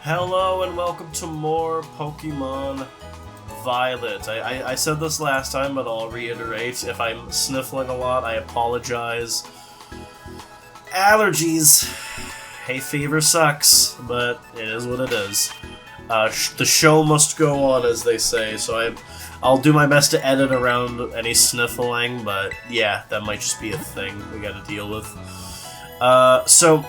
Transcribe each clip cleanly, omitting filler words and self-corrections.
Hello and welcome to more Pokemon Violet. I said this last time, but I'll reiterate. If I'm sniffling a lot, I apologize. Allergies. Hay fever sucks, but it is what it is. The show must go on, as they say, so I'll do my best to edit around any sniffling, but yeah, that might just be a thing we gotta deal with. So,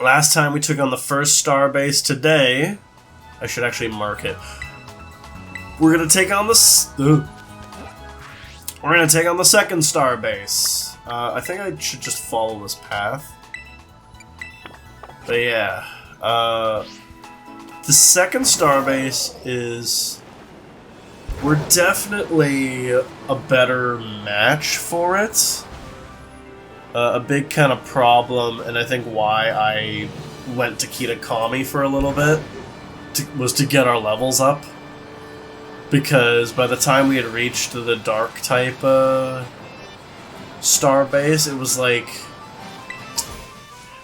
last time we took on the first star base. Today, I should actually mark it. We're gonna take on the second star base. I think I should just follow this path. But yeah, the second star base is... we're definitely a better match for it. A big kind of problem, and I think why I went to Kitakami for a little bit, was to get our levels up. Because by the time we had reached the dark type star base, it was like...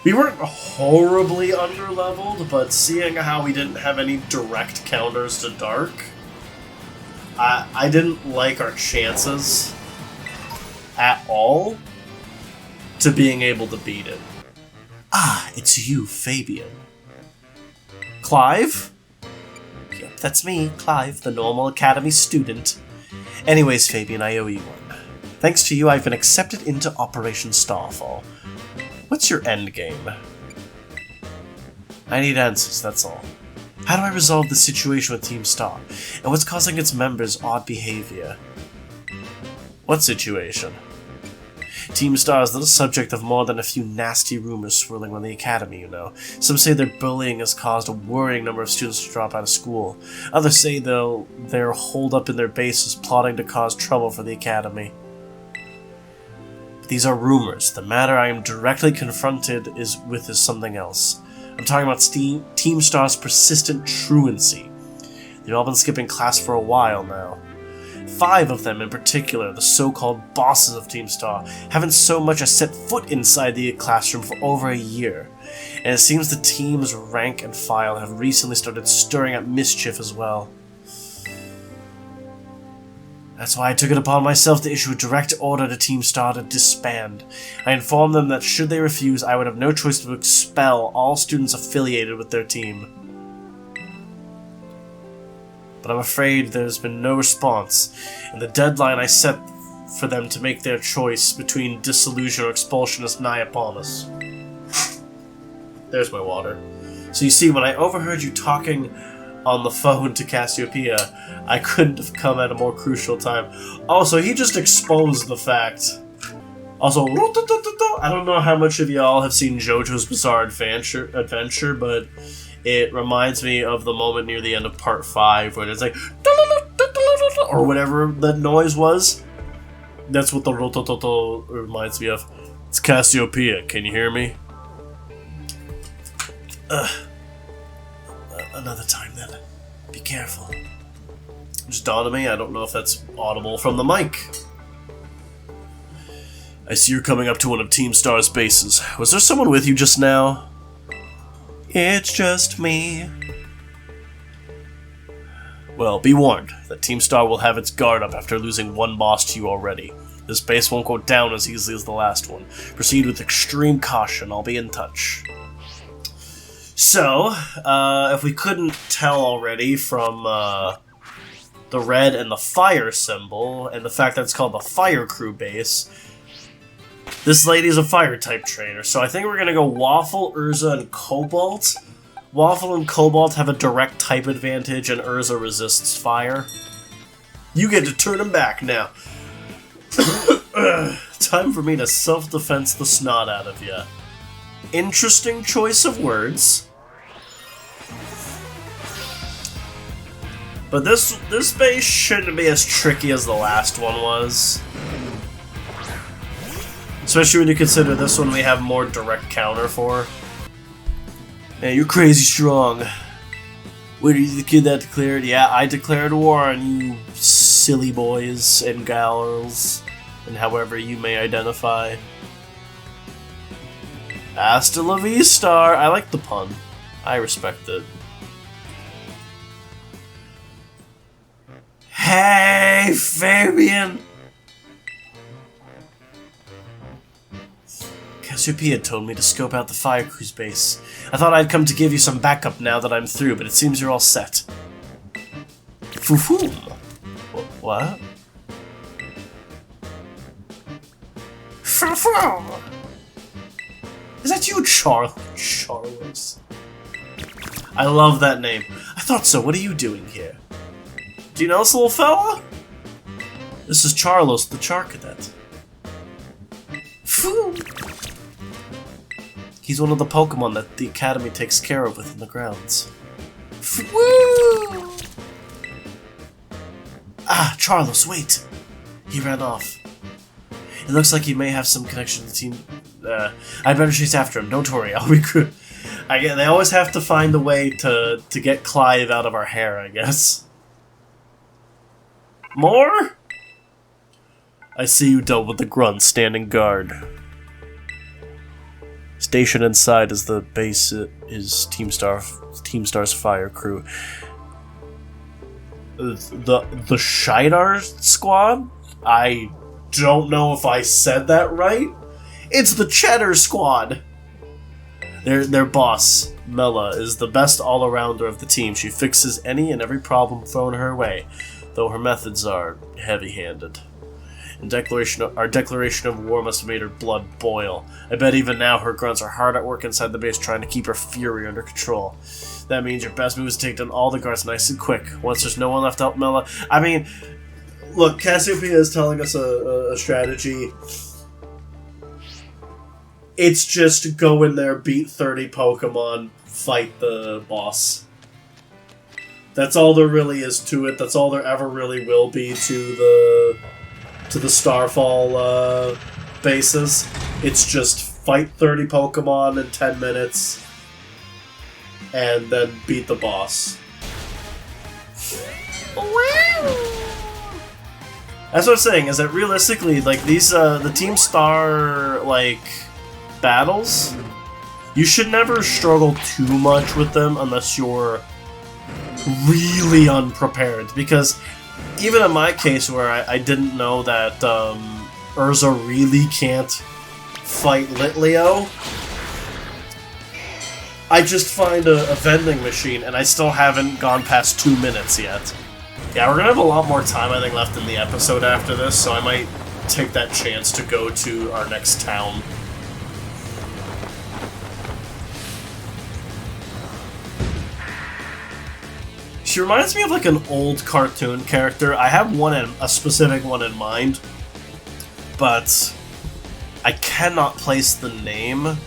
we weren't horribly underleveled, but seeing how we didn't have any direct counters to dark, I didn't like our chances at all to being able to beat it. Ah, it's you, Fabian. Clive? Yep, that's me, Clive, the normal academy student. Anyways, Fabian, I owe you one. Thanks to you, I've been accepted into Operation Starfall. What's your endgame? I need answers, that's all. How do I resolve the situation with Team Star? And what's causing its members' odd behavior? What situation? Team Star is the subject of more than a few nasty rumors swirling around the academy, you know. Some say their bullying has caused a worrying number of students to drop out of school. Others say they're holed up in their bases plotting to cause trouble for the academy. But these are rumors. The matter I am directly confronted is something else. I'm talking about Team Star's persistent truancy. They've all been skipping class for a while now. 5 of them in particular, the so-called bosses of Team Star, haven't so much as set foot inside the classroom for over a year. And it seems the team's rank and file have recently started stirring up mischief as well. That's why I took it upon myself to issue a direct order to Team Star to disband. I informed them that should they refuse, I would have no choice to expel all students affiliated with their team. But I'm afraid there's been no response, and the deadline I set for them to make their choice between dissolution or expulsion is nigh upon us. There's my water. So you see, when I overheard you talking on the phone to Cassiopeia, I couldn't have come at a more crucial time. Also, he just exposed the fact. Also, I don't know how much of y'all have seen JoJo's Bizarre Adventure, but it reminds me of the moment near the end of part 5 when it's like, or whatever that noise was. That's what the rotototo reminds me of. It's Cassiopeia, can you hear me? Another time then. Be careful. Just dawned on me, I don't know if that's audible from the mic. I see you're coming up to one of Team Star's bases. Was there someone with you just now? It's just me. Well, be warned that Team Star will have its guard up after losing one boss to you already. This base won't go down as easily as the last one. Proceed with extreme caution. I'll be in touch. So, if we couldn't tell already from the red and the fire symbol, and the fact that it's called the Fire Crew base, this lady's a fire-type trainer, so I think we're gonna go Waffle, Urza, and Cobalt. Waffle and Cobalt have a direct type advantage, and Urza resists fire. You get to turn him back now. Time for me to self-defense the snot out of ya. Interesting choice of words. But this base shouldn't be as tricky as the last one was. Especially when you consider this one we have more direct counter for. Man, you're crazy strong. Wait, are you the kid that declared? Yeah, I declared war on you silly boys and girls, and however you may identify. Hasta la vista. I like the pun. I respect it. Hey, Fabian! Cassiopeia told me to scope out the fire crew's base. I thought I'd come to give you some backup now that I'm through, but it seems you're all set. Foo-foo! What? Foo-foo! Is that you, Charlos? I love that name. I thought so. What are you doing here? Do you know this little fella? This is Charlos, the Char Cadet. Phew. He's one of the Pokémon that the Academy takes care of within the grounds. Woo! Ah, Charlos, wait! He ran off. It looks like he may have some connection to the team. I'd better chase after him. Don't worry, I'll recruit. They always have to find a way to get Clive out of our hair, I guess. More? I see you dealt with the grunts standing guard. Stationed inside is the base is Team Star's fire crew. The Schedar squad? I don't know if I said that right. It's the Cheddar squad. Their boss, Mela, is the best all-arounder of the team. She fixes any and every problem thrown her way, though her methods are heavy-handed. Our declaration of war must have made her blood boil. I bet even now her grunts are hard at work inside the base trying to keep her fury under control. That means your best move is to take down all the guards nice and quick. Once there's no one left to help Mela... I mean, look, Cassiopeia is telling us a strategy. It's just go in there, beat 30 Pokemon, fight the boss. That's all there really is to it. That's all there ever really will be to the Starfall bases. It's just fight 30 Pokemon in 10 minutes and then beat the boss. That's what I'm saying, is that realistically, like, these, the Team Star, like, battles, you should never struggle too much with them unless you're really unprepared, because even in my case where I didn't know that Urza really can't fight Litleo, I just find a vending machine and I still haven't gone past 2 minutes yet. Yeah, we're gonna have a lot more time, I think, left in the episode after this, so I might take that chance to go to our next town. She reminds me of like an old cartoon character. I have a specific one in mind, but I cannot place the name.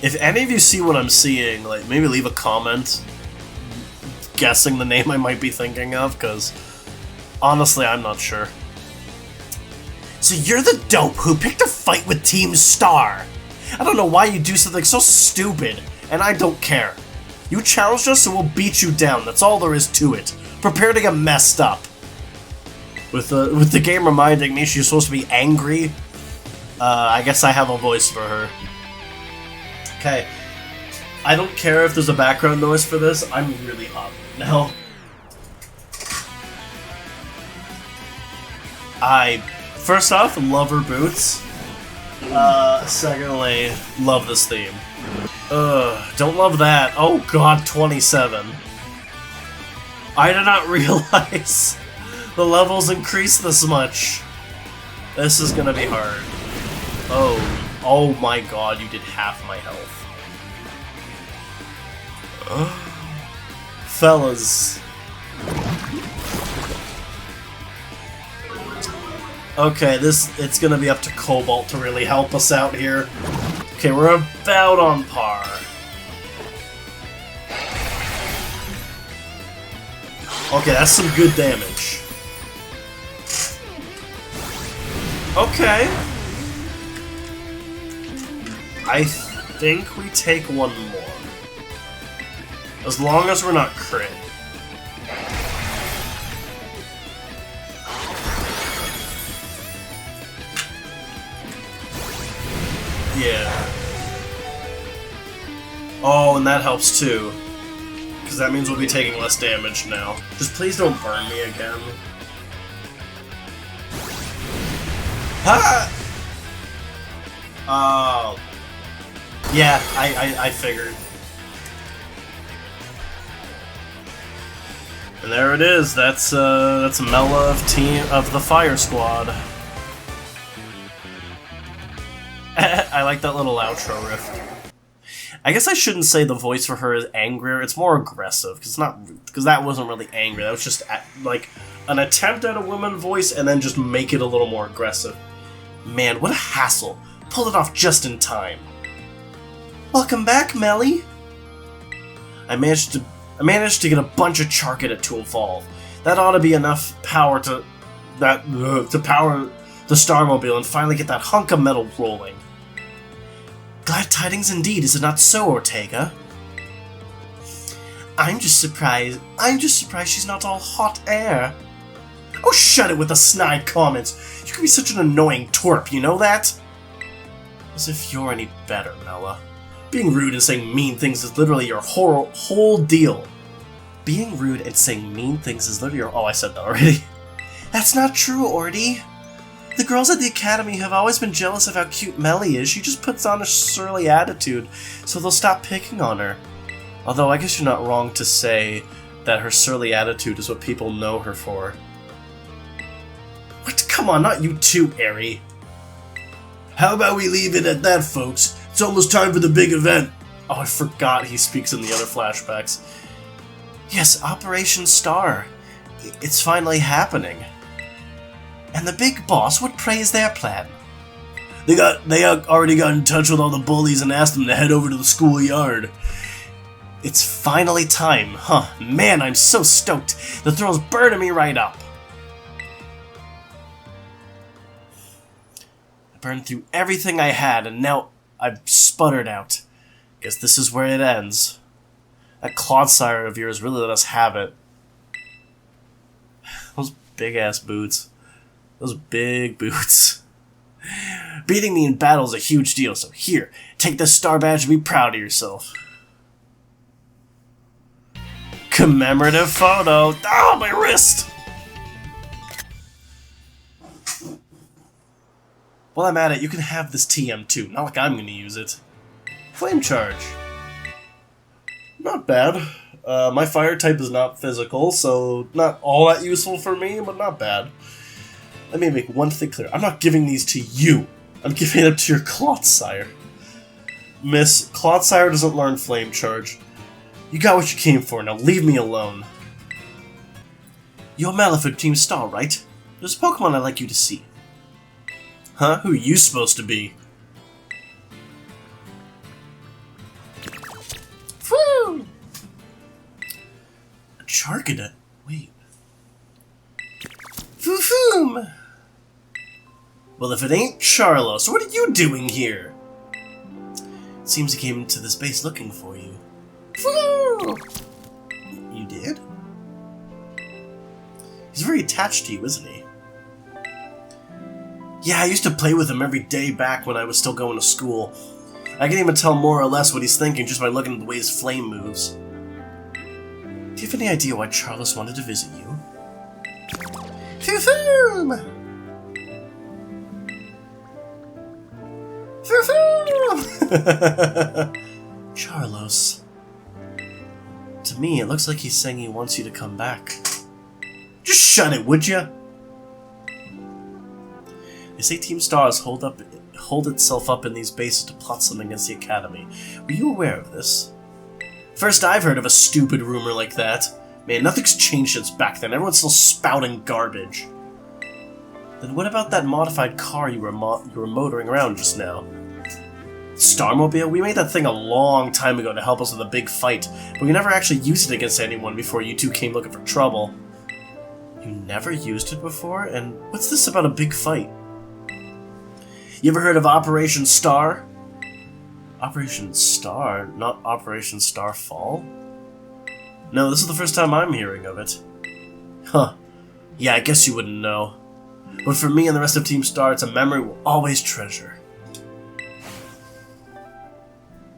If any of you see what I'm seeing, like, maybe leave a comment guessing the name I might be thinking of, because honestly, I'm not sure. So you're the dope who picked a fight with Team Star. I don't know why you do something so stupid, and I don't care. You challenged us, so we'll beat you down. That's all there is to it. Prepare to get messed up. With the game reminding me she's supposed to be angry, I guess I have a voice for her. Okay. I don't care if there's a background noise for this. I'm really hot now. First off, love her boots. Secondly, love this theme. Don't love that. Oh god, 27. I did not realize the levels increase this much. This is gonna be hard. Oh my god, you did half my health. Fellas. Okay, it's gonna be up to Cobalt to really help us out here. Okay, we're about on par. Okay, that's some good damage. Okay. I think we take one more. As long as we're not crit. Yeah. Oh, and that helps too. Because that means we'll be taking less damage now. Just please don't burn me again. Ha! Oh. Yeah, I figured. And there it is. That's Mela of the Fire Squad. I like that little outro riff. I guess I shouldn't say the voice for her is angrier. It's more aggressive because that wasn't really angry. That was just like an attempt at a woman voice, and then just make it a little more aggressive. Man, what a hassle! Pulled it off just in time. Welcome back, Melly. I managed to get a bunch of Charkita to evolve. That ought to be enough power to power the Starmobile and finally get that hunk of metal rolling. Glad tidings indeed, is it not so, Ortega? I'm just surprised she's not all hot air. Oh, shut it with the snide comments. You can be such an annoying twerp, you know that? As if you're any better, Mela. Being rude and saying mean things is literally your whole deal. Being rude and saying mean things is literally your... Oh, I said that already. That's not true, Orty. The girls at the academy have always been jealous of how cute Melly is. She just puts on a surly attitude, so they'll stop picking on her. Although I guess you're not wrong to say that her surly attitude is what people know her for. What? Come on, not you too, Aerie. How about we leave it at that, folks? It's almost time for the big event. Oh, I forgot he speaks in the other flashbacks. Yes, Operation Star. It's finally happening. And the big boss, what pray is their plan? They already got in touch with all the bullies and asked them to head over to the schoolyard. It's finally time, huh? Man, I'm so stoked. The thrill's burning me right up. I burned through everything I had, and now I've sputtered out. Guess this is where it ends. That Clodsire of yours really let us have it. Those big-ass boots. Those big boots. Beating me in battle is a huge deal, so here, take this star badge and be proud of yourself. Commemorative photo. Oh, my wrist! While I'm at it, you can have this TM too. Not like I'm going to use it. Flame charge. Not bad. My fire type is not physical, so not all that useful for me, but not bad. Let me make one thing clear. I'm not giving these to you. I'm giving them to your Clodsire. Miss, Clodsire doesn't learn Flame Charge. You got what you came for, now leave me alone. You're Malifaux Team Star, right? There's a Pokemon I'd like you to see. Huh? Who are you supposed to be? Woo! A Charkita? Wait. Foo-foom! Well, if it ain't Charlos, what are you doing here? It seems he came into this base looking for you. Woo! You did? He's very attached to you, isn't he? Yeah, I used to play with him every day back when I was still going to school. I can even tell more or less what he's thinking just by looking at the way his flame moves. Do you have any idea why Charlos wanted to visit you? Foo-foom! Charlos. To me, it looks like he's saying he wants you to come back. Just shut it, would ya? They say Team Stars hold itself up in these bases to plot something against the Academy. Were you aware of this? First I've heard of a stupid rumor like that. Man, nothing's changed since back then. Everyone's still spouting garbage. Then what about that modified car you were motoring around just now? Starmobile? We made that thing a long time ago to help us with a big fight, but we never actually used it against anyone before you two came looking for trouble. You never used it before? And what's this about a big fight? You ever heard of Operation Star? Operation Star? Not Operation Starfall? No, this is the first time I'm hearing of it. Huh. Yeah, I guess you wouldn't know. But for me and the rest of Team Star, it's a memory we'll always treasure.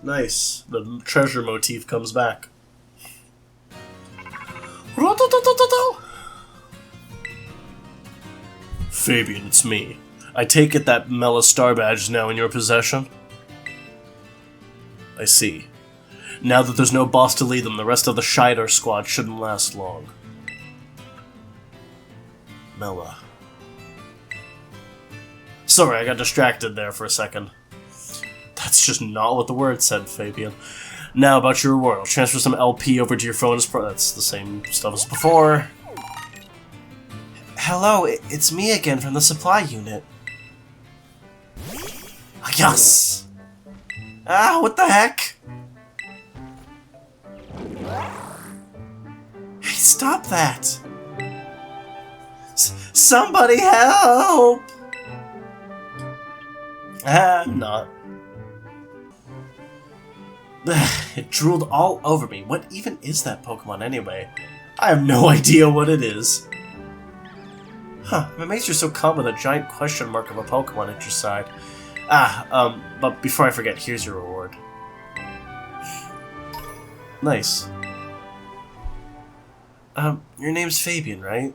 Nice. The treasure motif comes back. Fabian, it's me. I take it that Mela Star Badge is now in your possession? I see. Now that there's no boss to lead them, the rest of the Schedar squad shouldn't last long. Mela. Sorry, I got distracted there for a second. That's just not what the word said, Fabian. Now about your reward. I'll transfer some LP over to your phone as that's the same stuff as before. Hello, it's me again from the supply unit. Yes! Ah, what the heck? Hey, stop that! Somebody help! I'm not. It drooled all over me. What even is that Pokemon anyway? I have no idea what it is. Huh, I'm amazed you're so calm with a giant question mark of a Pokemon at your side. But before I forget, here's your reward. Nice. Your name's Fabian, right?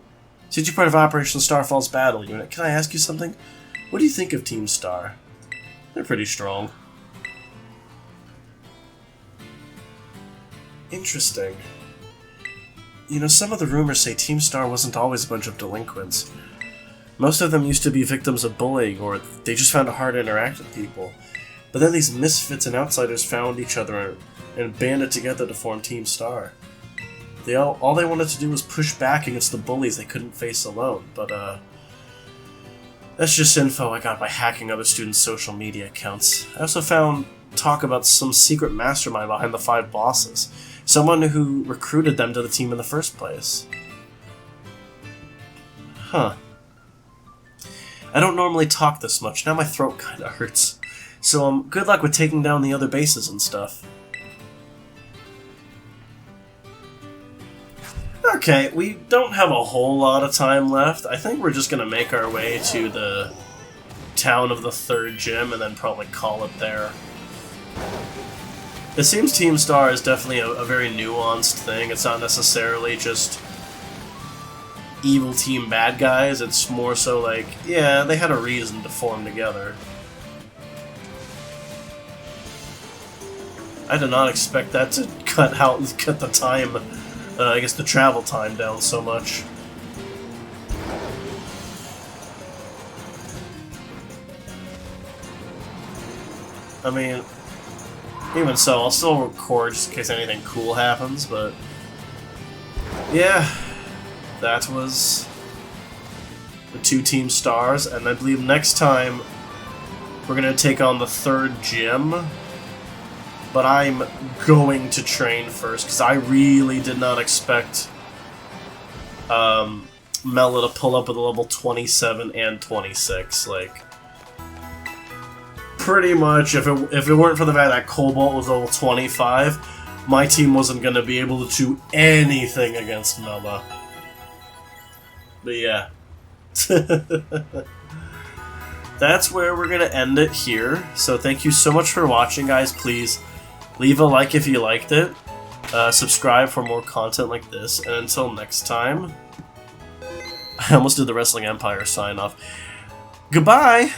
Since you're part of Operation Starfall's battle unit, can I ask you something? What do you think of Team Star? They're pretty strong. Interesting. You know, some of the rumors say Team Star wasn't always a bunch of delinquents. Most of them used to be victims of bullying, or they just found it hard to interact with people. But then these misfits and outsiders found each other and banded together to form Team Star. All they wanted to do was push back against the bullies they couldn't face alone, but that's just info I got by hacking other students' social media accounts. I also found talk about some secret mastermind behind the 5 bosses. Someone who recruited them to the team in the first place. Huh. I don't normally talk this much, now my throat kinda hurts. So, good luck with taking down the other bases and stuff. Okay, we don't have a whole lot of time left. I think we're just gonna make our way to the town of the 3rd gym and then probably call it there. It seems Team Star is definitely a very nuanced thing. It's not necessarily just evil team bad guys. It's more so like, yeah, they had a reason to form together. I did not expect that to cut the time, I guess the travel time down so much. I mean, even so, I'll still record just in case anything cool happens, but yeah, that was the 2 Team Stars, and I believe next time we're going to take on the 3rd gym, but I'm going to train first, because I really did not expect Mela to pull up with a level 27 and 26, like, pretty much, if it weren't for the fact that Cobalt was level 25, my team wasn't going to be able to do anything against Mela. But yeah. That's where we're going to end it here. So thank you so much for watching, guys. Please leave a like if you liked it. Subscribe for more content like this. And until next time, I almost did the Wrestling Empire sign off. Goodbye!